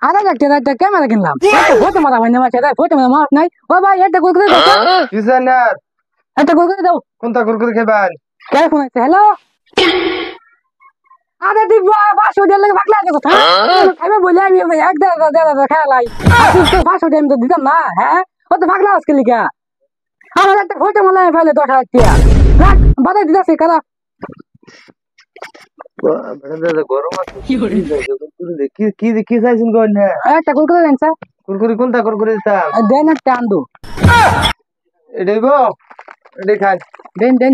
আরে একটা ক্যামেরা কিনলাম ফটো মারা হয় না মাছ ফটো মাছ নাই ও ভাই একটা কুরকুরে দাও কিসের একটা কুরকুরে দাও কোনটা কুরকুরি খাবেন কে ফোন আছে হ্যালো আরে তুই 500 টাকা লাগে ভাগলা গেছ খাইবে বলে আমি এক দেড় খেলাই তুই তো 500 টাকা আমি তো দিতাম না হ্যাঁ ও তো ভাগলা আজকে লিখা আমার একটা ফটো মালা ফেলে 10,000 টাকা রাখ বাদাই দিতাছি কারা গরম আছে কি চাইছেন কোন একটা কুরকুরে দেন স্যার কুরকুরি কোনটা কুরকুরি দিতাম দেন একটা আন্দু এটাই গো এটাই খাই দেন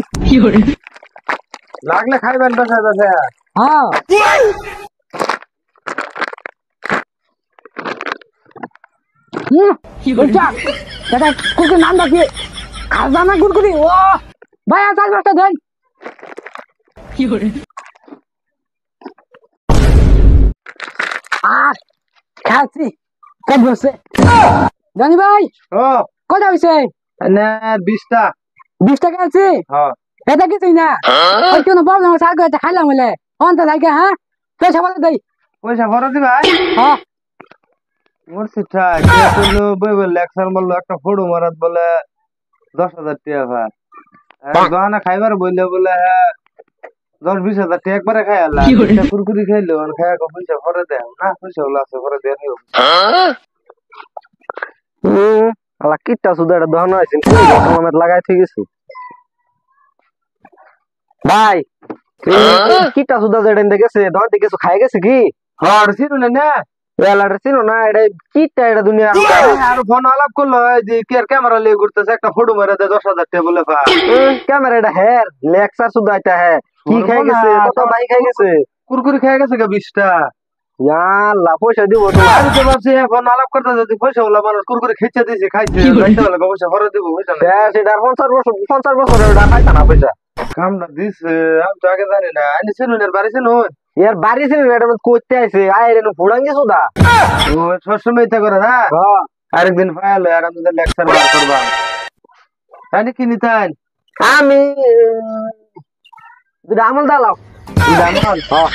লাগলে খাইবেন বসে বসে হ্যাঁ বলছা দাদা কুরকুরি নাম ডাকি খাজানা কুরকুরি ও ভাই আর 4-5টা দেন খাচ্ছি কত বসে জানি ভাই ও কটা হয়েছে না 20টা 20 টাকা আছে হ্যাঁ এটা কিছুই না ওই কোনো প্রবলেম আছে আগে একটা খাইলাম বলে অন্ত থাকে হ্যাঁ পয়সা বলে দেই পয়সা ভরা দিবা হ্যাঁ মোর সেটা কে করলো বই লেকচার মারলো একটা ফটো মারাত বলে 10,000 টাকা ভাই আর দোকানে খাইবার বললে বলে হ্যাঁ 10-20,000 টাকা একবারে খাই আলা কুরকুরি খাইলো আর খায়া কো পয়সা ভরে দে না পয়সা হলো আছে ভরে দে নিও আলা কিটা সুদা এটা দহন আইছেন কি আমার লাগাই থই গেছি ভাই কিটা সুদা যেটা এনে গেছে দহন থেকে কিছু খাই গেছে কি আর সিনুলে না এলাটা ছিল না এটা কিটা এটা দুনিয়া আর ফোন আলাপ করলো যে কে ক্যামেরা লিয়ে ঘুরতেছে একটা ফটো মেরে দে 10,000 টাকা বলে ভাই ক্যামেরা এটা হ্যাঁ লেকচার সুদা এটা হ্যাঁ কি খাই গেছে কত ভাই খাই গেছে কুরকুরি খেয়ে গেছে কে 20টা ইয়াল্লা পয়সা দিব তো আমি তো ভাবছি ফোন আলাপ করতে যদি পয়সা হলো মানুষ কুরকুরি খেচে দিয়েছে খাইছে খাইতে হলে পয়সা ভরে দিব বুঝছ না সেটা 50 বছর ওটা খাইতা না পয়সা কামটা দিস আমি তো আগে জানি না আনি সিনুনের বাড়ি সিনুন ইয়ার বাড়ি ছিল এটা করতে আইছে আইরে নো ফুড়াঙ্গি সুদা ও সবসময় ইচ্ছা করে না আরেকদিন ফাইল আর আমাদের লেকচার বার করবা তাই কি নিতেন আমি দুটা আমল দালাও আমল হ্যাঁ